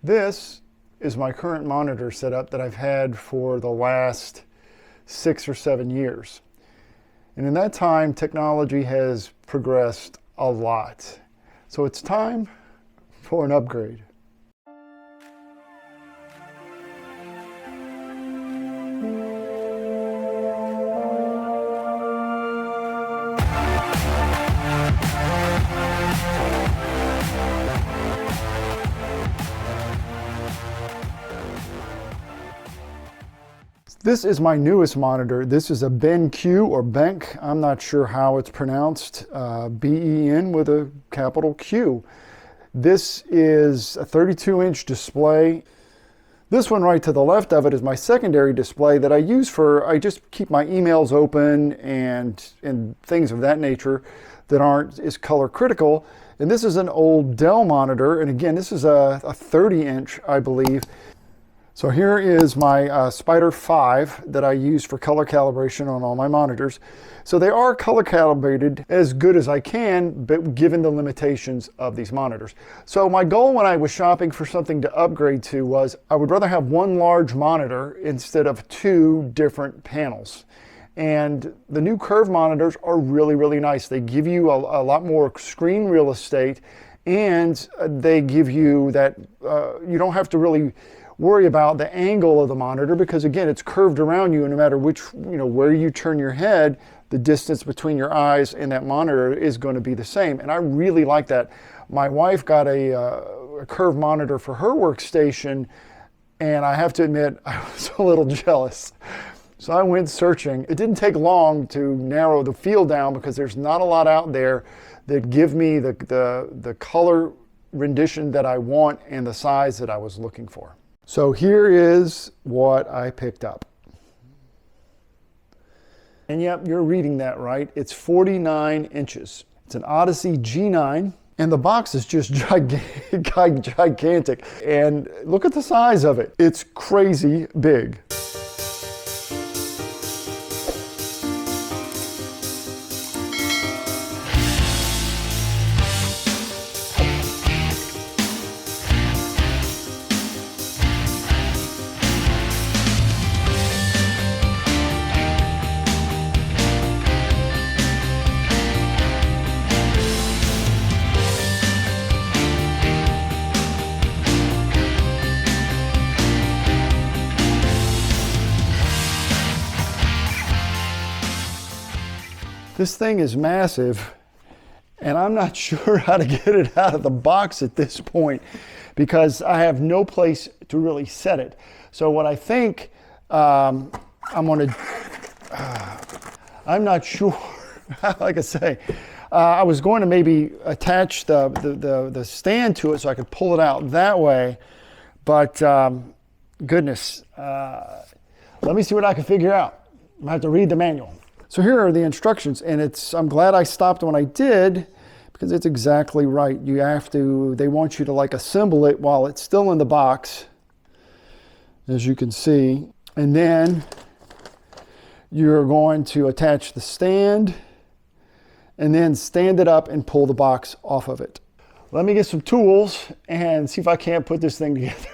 This is my current monitor setup that I've had for the last 6 or 7 years. And in that time, technology has progressed a lot. So it's time for an upgrade. This is my newest monitor. This is a BenQ or Benq. I'm not sure how it's pronounced. B-E-N with a capital Q. This is a 32-inch display. This one right to the left of it is my secondary display that I use for, I just keep my emails open and things of that nature that aren't as color critical. And this is an old Dell monitor. And again, this is a 30-inch, I believe. So here is my Spider 5 that I use for color calibration on all my monitors. So they are color calibrated as good as I can, but given the limitations of these monitors. So my goal when I was shopping for something to upgrade to was I would rather have one large monitor instead of 2 different panels. And the new curved monitors are really, really nice. They give you a lot more screen real estate, and they give you that, you don't have to really worry about the angle of the monitor because again, it's curved around you, and no matter which, where you turn your head, the distance between your eyes and that monitor is going to be the same. And I really like that. My wife got a curved monitor for her workstation, and I have to admit, I was a little jealous. So I went searching. It didn't take long to narrow the field down because there's not a lot out there that give me the color rendition that I want and the size that I was looking for. So here is what I picked up. And yep, you're reading that right. It's 49 inches. It's an Odyssey G9, and the box is just gigantic. And look at the size of it. It's crazy big. This thing is massive, and I'm not sure how to get it out of the box at this point because I have no place to really set it. So what I think I'm not sure, like I say, I was going to maybe attach the stand to it so I could pull it out that way, but goodness, let me see what I can figure out. I'm gonna have to read the manual. So here are the instructions, and I'm glad I stopped when I did because it's exactly right. They want you to like assemble it while it's still in the box, as you can see. And then you're going to attach the stand and then stand it up and pull the box off of it. Let me get some tools and see if I can't put this thing together.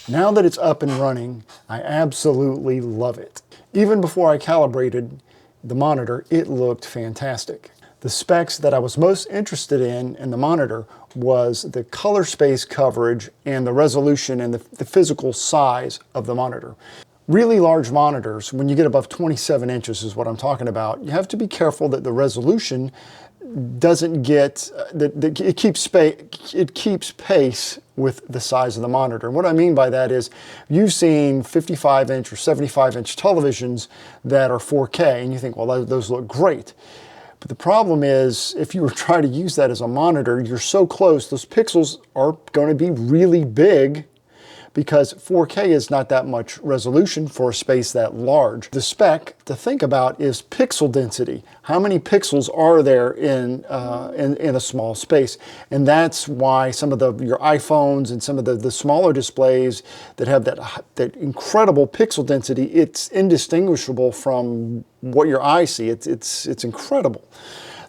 Now that it's up and running, I absolutely love it. Even before I calibrated the monitor, it looked fantastic. The specs that I was most interested in the monitor was the color space coverage and the resolution and the physical size of the monitor. Really large monitors, when you get above 27 inches is what I'm talking about, you have to be careful that the resolution doesn't get, it keeps pace with the size of the monitor. And what I mean by that is you've seen 55-inch or 75-inch televisions that are 4K and you think, well, those look great. But the problem is, if you were trying to use that as a monitor, you're so close, those pixels are going to be really big because 4K is not that much resolution for a space that large. The spec to think about is pixel density. How many pixels are there in a small space? And that's why some of your iPhones and some of the smaller displays that have that incredible pixel density, it's indistinguishable from what your eye sees. It's incredible.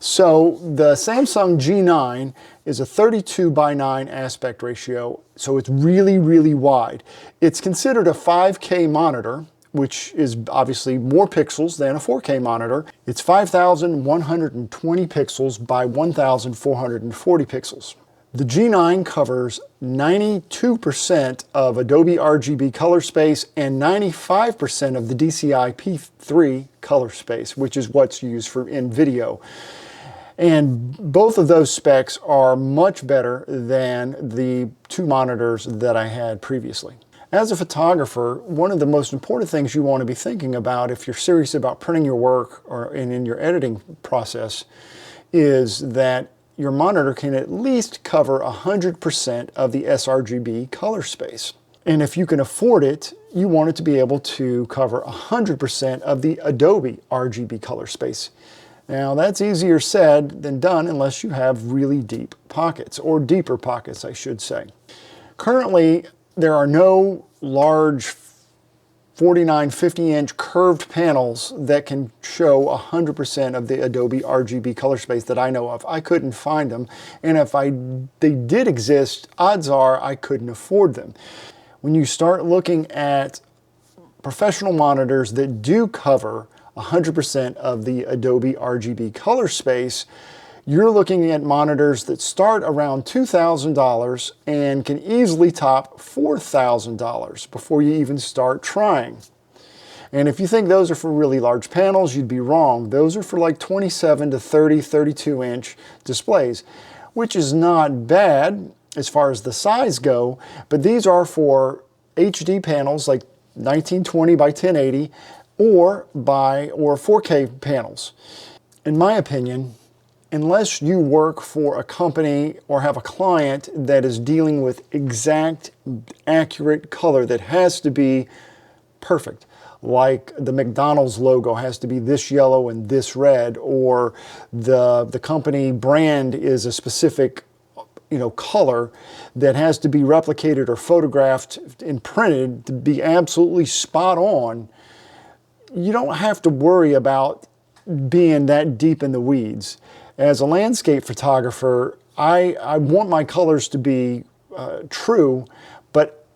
So the Samsung G9 is a 32:9 aspect ratio, so it's really, really wide. It's considered a 5K monitor, which is obviously more pixels than a 4K monitor. It's 5,120 pixels by 1,440 pixels. The G9 covers 92% of Adobe RGB color space and 95% of the DCI P3 color space, which is what's used in video. And both of those specs are much better than the two monitors that I had previously. As a photographer, one of the most important things you want to be thinking about if you're serious about printing your work or in your editing process is that your monitor can at least cover 100% of the sRGB color space. And if you can afford it, you want it to be able to cover 100% of the Adobe RGB color space. Now that's easier said than done unless you have really deep pockets, or deeper pockets I should say. Currently there are no large 49, 50-inch curved panels that can show 100% of the Adobe RGB color space that I know of. I couldn't find them, and if they did exist, odds are I couldn't afford them. When you start looking at professional monitors that do cover 100% of the Adobe RGB color space, you're looking at monitors that start around $2,000 and can easily top $4,000 before you even start trying. And if you think those are for really large panels, you'd be wrong. Those are for like 27 to 30, 32-inch displays, which is not bad as far as the size go, but these are for HD panels like 1920 by 1080 or 4K panels. In my opinion, unless you work for a company or have a client that is dealing with exact, accurate color that has to be perfect, like the McDonald's logo has to be this yellow and this red, or the company brand is a specific color that has to be replicated or photographed and printed to be absolutely spot on, you don't have to worry about being that deep in the weeds. As a landscape photographer, I want my colors to be true, but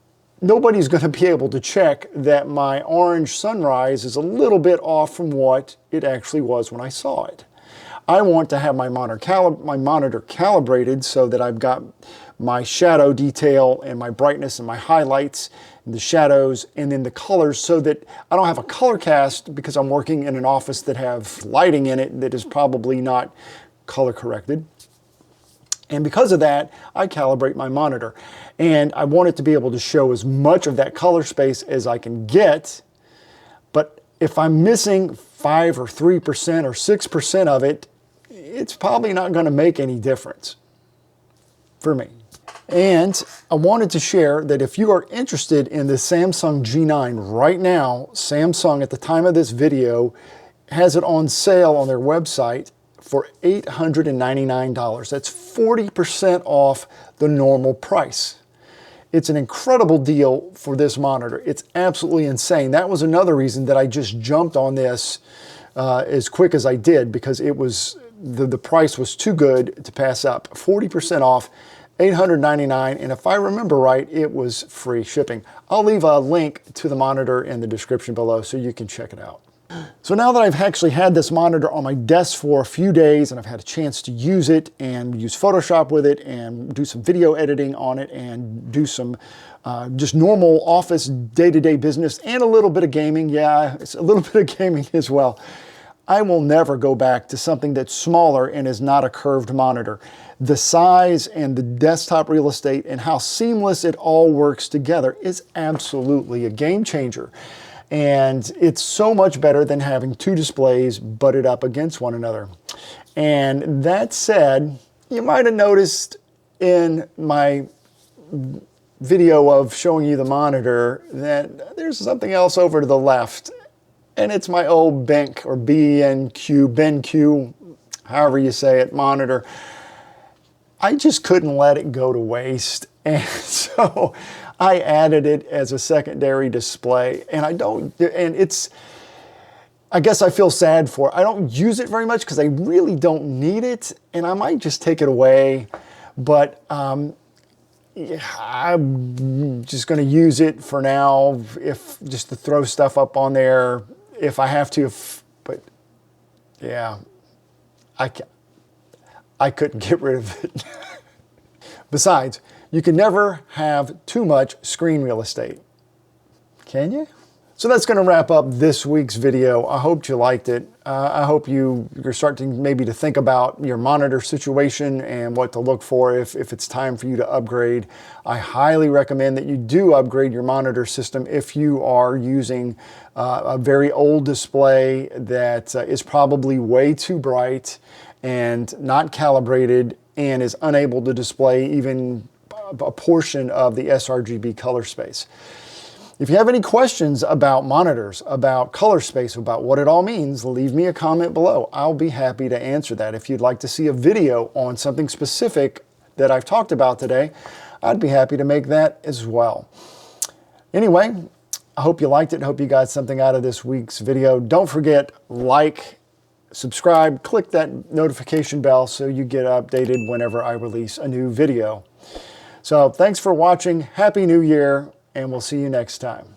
nobody's going to be able to check that my orange sunrise is a little bit off from what it actually was when I saw it. I want to have my monitor calibrated so that I've got my shadow detail and my brightness and my highlights and the shadows and then the colors, so that I don't have a color cast because I'm working in an office that have lighting in it that is probably not color corrected. And because of that, I calibrate my monitor. And I want it to be able to show as much of that color space as I can get. But if I'm missing 5 or 3% or 6% of it, it's probably not going to make any difference for me. And I wanted to share that if you are interested in the Samsung G9 right now, Samsung at the time of this video has it on sale on their website for $899. That's 40% off the normal price. It's an incredible deal for this monitor. It's absolutely insane. That was another reason that I just jumped on this as quick as I did, because it was the price was too good to pass up. 40% off, $899, and if I remember right, it was free shipping. I'll leave a link to the monitor in the description below so you can check it out. So now that I've actually had this monitor on my desk for a few days and I've had a chance to use it and use Photoshop with it and do some video editing on it and do some just normal office day-to-day business and a little bit of gaming, yeah, it's a little bit of gaming as well, I will never go back to something that's smaller and is not a curved monitor. The size and the desktop real estate and how seamless it all works together is absolutely a game changer. And it's so much better than having two displays butted up against one another. And that said, you might have noticed in my video of showing you the monitor that there's something else over to the left. And it's my old BenQ or BenQ, however you say it, monitor. I just couldn't let it go to waste. And so I added it as a secondary display, and I guess I feel sad for it. I don't use it very much because I really don't need it, and I might just take it away, but yeah, I'm just going to use it for now, just to throw stuff up on there if I have to, but yeah, I couldn't get rid of it. Besides, you can never have too much screen real estate, can you? So that's going to wrap up this week's video. I hope you liked it. I hope you're starting maybe to think about your monitor situation and what to look for if it's time for you to upgrade. I highly recommend that you do upgrade your monitor system if you are using a very old display that is probably way too bright and not calibrated and is unable to display even a portion of the sRGB color space. If you have any questions about monitors, about color space, about what it all means, leave me a comment below. I'll be happy to answer that. If you'd like to see a video on something specific that I've talked about today, I'd be happy to make that as well. Anyway, I hope you liked it. I hope you got something out of this week's video. Don't forget, like, subscribe, click that notification bell so you get updated whenever I release a new video. So thanks for watching. Happy New Year, and we'll see you next time.